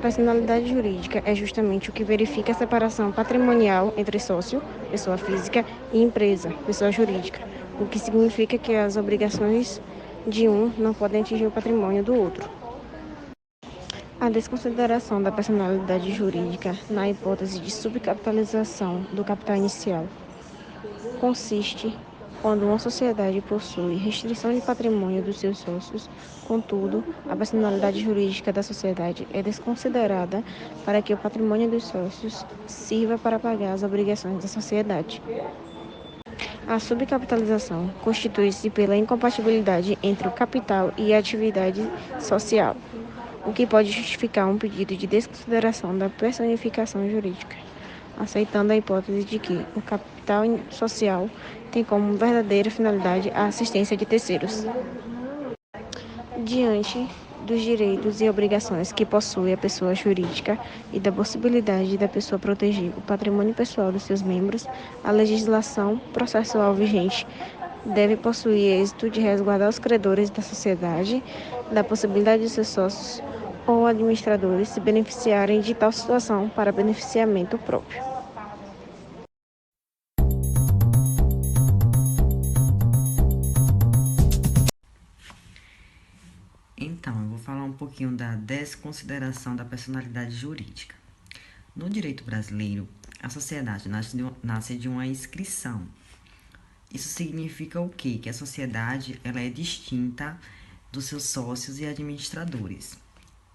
personalidade jurídica é justamente o que verifica a separação patrimonial entre sócio, pessoa física, e empresa, pessoa jurídica, o que significa que as obrigações de um não podem atingir o patrimônio do outro. A desconsideração da personalidade jurídica na hipótese de subcapitalização do capital inicial consiste quando uma sociedade possui restrição de patrimônio dos seus sócios. Contudo, a personalidade jurídica da sociedade é desconsiderada para que o patrimônio dos sócios sirva para pagar as obrigações da sociedade. A subcapitalização constitui-se pela incompatibilidade entre o capital e a atividade social, o que pode justificar um pedido de desconsideração da personificação jurídica, aceitando a hipótese de que o capital social tem como verdadeira finalidade a assistência de terceiros. Diante dos direitos e obrigações que possui a pessoa jurídica e da possibilidade da pessoa proteger o patrimônio pessoal dos seus membros, a legislação processual vigente deve possuir êxito de resguardar os credores da sociedade da possibilidade de seus sócios ou administradores se beneficiarem de tal situação para beneficiamento próprio. Então, eu vou falar um pouquinho da desconsideração da personalidade jurídica. No direito brasileiro, a sociedade nasce de uma inscrição. Isso significa o quê? Que a sociedade ela é distinta dos seus sócios e administradores.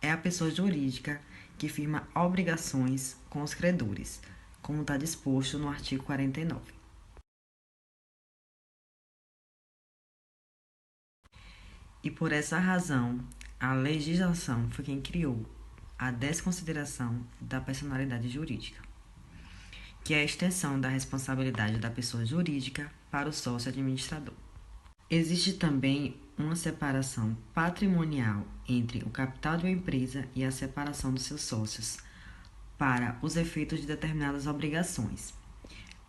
É a pessoa jurídica que firma obrigações com os credores, como está disposto no artigo 49. E por essa razão, a legislação foi quem criou a desconsideração da personalidade jurídica, que é a extensão da responsabilidade da pessoa jurídica para o sócio administrador. Existe também uma separação patrimonial entre o capital de uma empresa e a separação dos seus sócios para os efeitos de determinadas obrigações.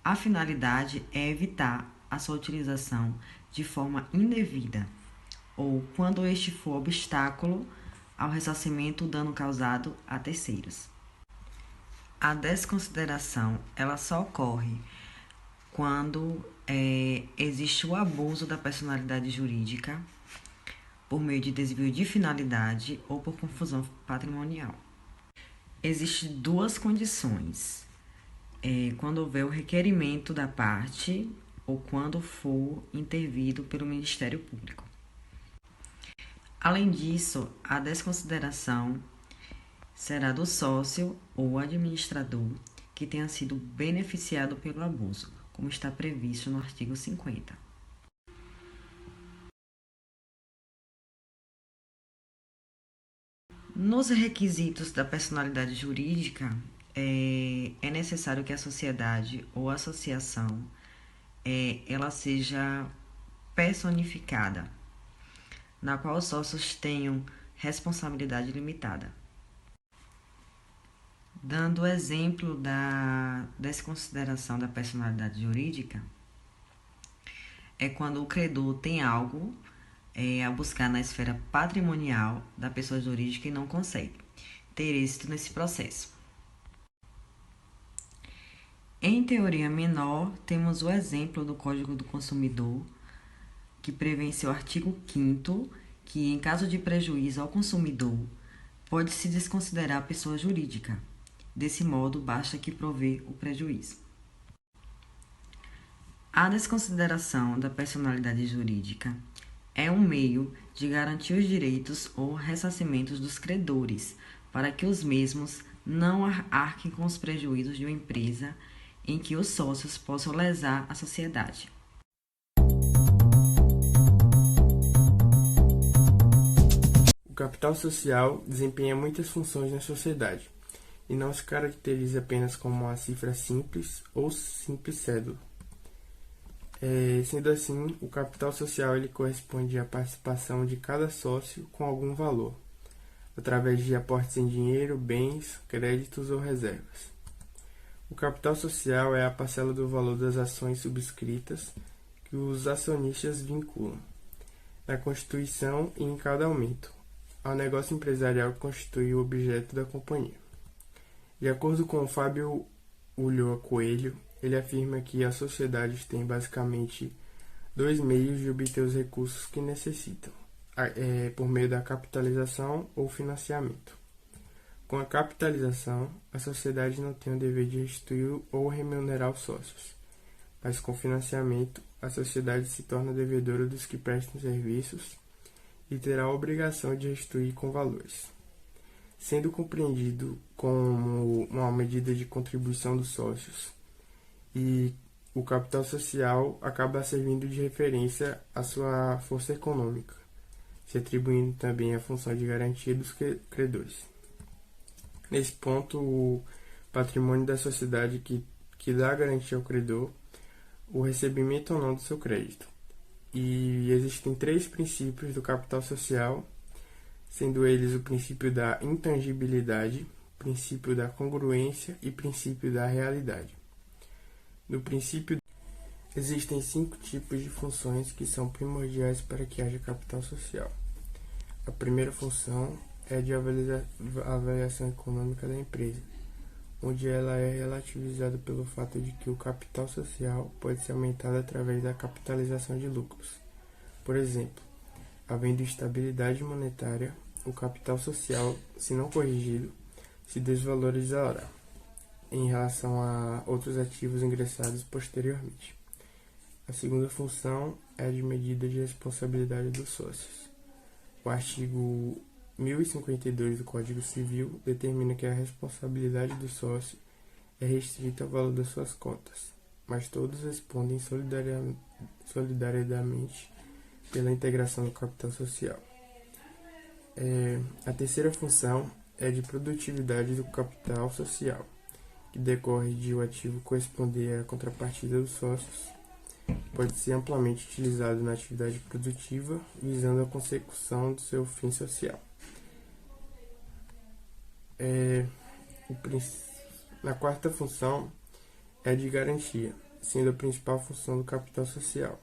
A finalidade é evitar a sua utilização de forma indevida ou quando este for obstáculo ao ressarcimento do dano causado a terceiros. A desconsideração ela só ocorre quando existe o abuso da personalidade jurídica por meio de desvio de finalidade ou por confusão patrimonial. Existem duas condições: quando houver o requerimento da parte ou quando for intervido pelo Ministério Público. Além disso, a desconsideração será do sócio ou administrador que tenha sido beneficiado pelo abuso, como está previsto no artigo 50. Nos requisitos da personalidade jurídica, é necessário que a sociedade ou associação ela seja personificada, na qual os sócios tenham responsabilidade limitada. Dando o exemplo da desconsideração da personalidade jurídica, é quando o credor tem algo a buscar na esfera patrimonial da pessoa jurídica e não consegue ter êxito nesse processo. Em teoria menor, temos o exemplo do Código do Consumidor, que prevê em seu artigo 5º que, em caso de prejuízo ao consumidor, pode-se desconsiderar a pessoa jurídica. Desse modo, basta que prover o prejuízo. A desconsideração da personalidade jurídica é um meio de garantir os direitos ou ressarcimentos dos credores, para que os mesmos não arquem com os prejuízos de uma empresa em que os sócios possam lesar a sociedade. O capital social desempenha muitas funções na sociedade e não se caracteriza apenas como uma cifra simples ou simples cédula. Sendo assim, o capital social ele corresponde à participação de cada sócio com algum valor, através de aportes em dinheiro, bens, créditos ou reservas. O capital social é a parcela do valor das ações subscritas que os acionistas vinculam na Constituição e em cada aumento, ao negócio empresarial que constitui o objeto da companhia. De acordo com Fábio Ulloa Coelho, ele afirma que as sociedades têm basicamente dois meios de obter os recursos que necessitam, por meio da capitalização ou financiamento. Com a capitalização, a sociedade não tem o dever de restituir ou remunerar os sócios, mas com financiamento, a sociedade se torna devedora dos que prestam serviços e terá a obrigação de restituir com valores, sendo compreendido como uma medida de contribuição dos sócios, e o capital social acaba servindo de referência à sua força econômica, se atribuindo também a função de garantia dos credores. Nesse ponto, o patrimônio da sociedade que dá garantia ao credor, o recebimento ou não do seu crédito. E existem 3 princípios do capital social, sendo eles o princípio da intangibilidade, princípio da congruência e princípio da realidade. No princípio, existem 5 tipos de funções que são primordiais para que haja capital social. A primeira função é a de avaliação econômica da empresa, onde ela é relativizada pelo fato de que o capital social pode ser aumentado através da capitalização de lucros. Por exemplo, havendo estabilidade monetária, o capital social, se não corrigido, se desvalorizará em relação a outros ativos ingressados posteriormente. A segunda função é a de medida de responsabilidade dos sócios. O artigo 1052 do Código Civil determina que a responsabilidade do sócio é restrita ao valor das suas cotas, mas todos respondem solidariamente pela integração do capital social. A terceira função é a de produtividade do capital social, que decorre de o ativo corresponder à contrapartida dos sócios. Pode ser amplamente utilizado na atividade produtiva, visando a consecução do seu fim social. Na quarta função é a de garantia, sendo a principal função do capital social.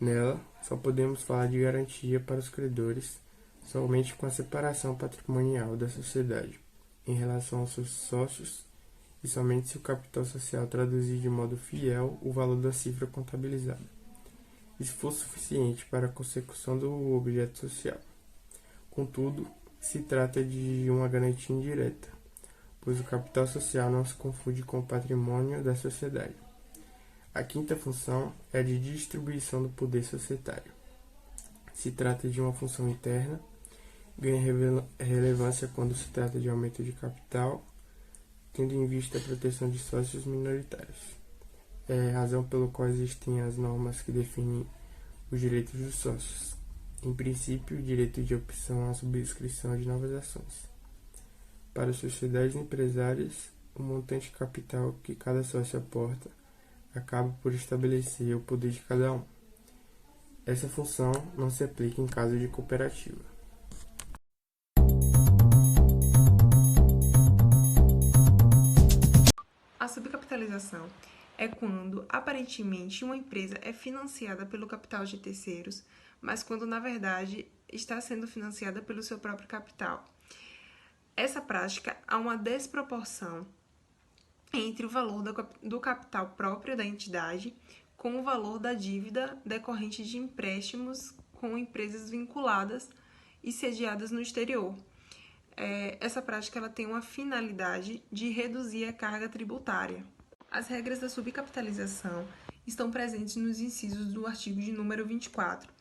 Nela, só podemos falar de garantia para os credores somente com a separação patrimonial da sociedade em relação aos seus sócios e somente se o capital social traduzir de modo fiel o valor da cifra contabilizada. Isso for suficiente para a consecução do objeto social. Contudo, se trata de uma garantia indireta, pois o capital social não se confunde com o patrimônio da sociedade. A quinta função é a de distribuição do poder societário. Se trata de uma função interna, ganha relevância quando se trata de aumento de capital, tendo em vista a proteção de sócios minoritários. É a razão pela qual existem as normas que definem os direitos dos sócios. Em princípio, o direito de opção à subscrição de novas ações. Para as sociedades empresárias, o montante capital que cada sócio aporta acaba por estabelecer o poder de cada um. Essa função não se aplica em caso de cooperativa. A subcapitalização é quando, aparentemente, uma empresa é financiada pelo capital de terceiros, mas quando, na verdade, está sendo financiada pelo seu próprio capital. Essa prática há uma desproporção entre o valor do capital próprio da entidade com o valor da dívida decorrente de empréstimos com empresas vinculadas e sediadas no exterior. Essa prática ela tem uma finalidade de reduzir a carga tributária. As regras da subcapitalização estão presentes nos incisos do artigo de número 24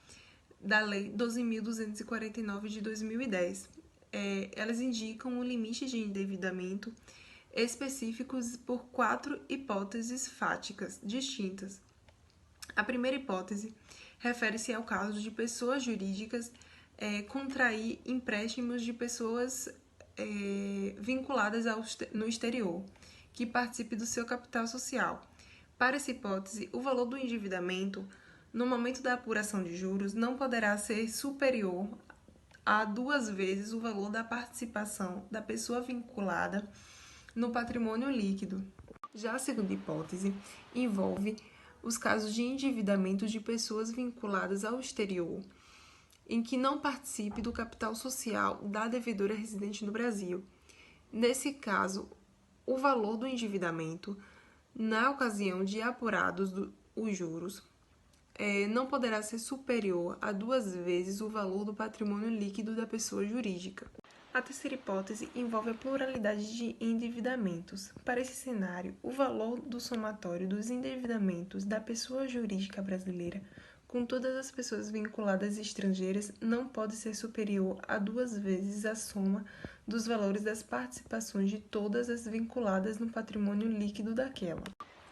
da Lei 12.249 de 2010. Elas indicam o limite de endividamento específicos por 4 hipóteses fáticas distintas. A primeira hipótese refere-se ao caso de pessoas jurídicas contrair empréstimos de pessoas vinculadas no exterior, que participe do seu capital social. Para essa hipótese, o valor do endividamento, no momento da apuração de juros, não poderá ser superior a 2 vezes o valor da participação da pessoa vinculada no patrimônio líquido. Já a segunda hipótese envolve os casos de endividamento de pessoas vinculadas ao exterior em que não participe do capital social da devedora residente no Brasil. Nesse caso, o valor do endividamento, na ocasião de apurados os juros, não poderá ser superior a 2 vezes o valor do patrimônio líquido da pessoa jurídica. A terceira hipótese envolve a pluralidade de endividamentos. Para esse cenário, o valor do somatório dos endividamentos da pessoa jurídica brasileira com todas as pessoas vinculadas estrangeiras não pode ser superior a 2 vezes a soma dos valores das participações de todas as vinculadas no patrimônio líquido daquela.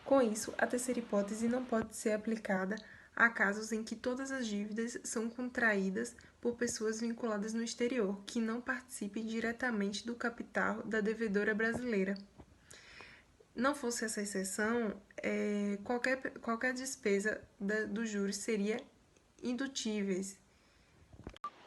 Com isso, a terceira hipótese não pode ser aplicada a casos em que todas as dívidas são contraídas por pessoas vinculadas no exterior, que não participem diretamente do capital da devedora brasileira. Não fosse essa exceção, qualquer despesa dos juros seria indutíveis.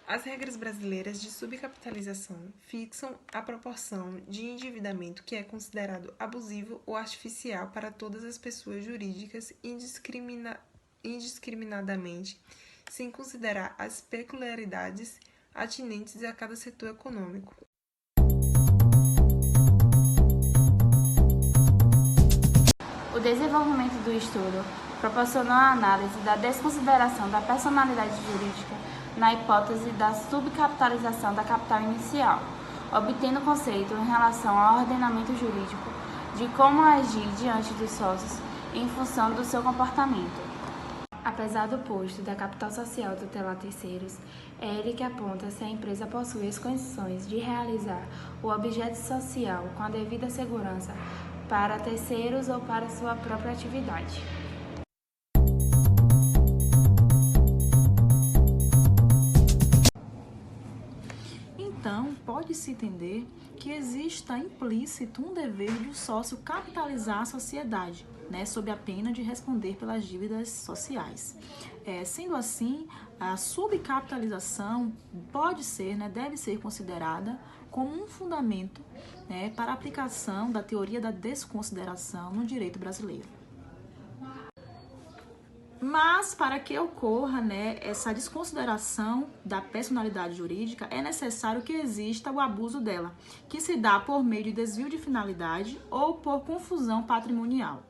As regras brasileiras de subcapitalização fixam a proporção de endividamento que é considerado abusivo ou artificial para todas as pessoas jurídicas indiscriminadamente, sem considerar as peculiaridades atinentes a cada setor econômico. O desenvolvimento do estudo proporcionou a análise da desconsideração da personalidade jurídica na hipótese da subcapitalização da capital inicial, obtendo conceito em relação ao ordenamento jurídico de como agir diante dos sócios em função do seu comportamento. Apesar do posto da capital social tutelar terceiros, é ele que aponta se a empresa possui as condições de realizar o objeto social com a devida segurança para terceiros ou para sua própria atividade. Então, pode-se entender que exista implícito um dever de o sócio capitalizar a sociedade, sob a pena de responder pelas dívidas sociais. Sendo assim, a subcapitalização deve ser considerada como um fundamento para a aplicação da teoria da desconsideração no direito brasileiro. Mas, para que ocorra essa desconsideração da personalidade jurídica, é necessário que exista o abuso dela, que se dá por meio de desvio de finalidade ou por confusão patrimonial.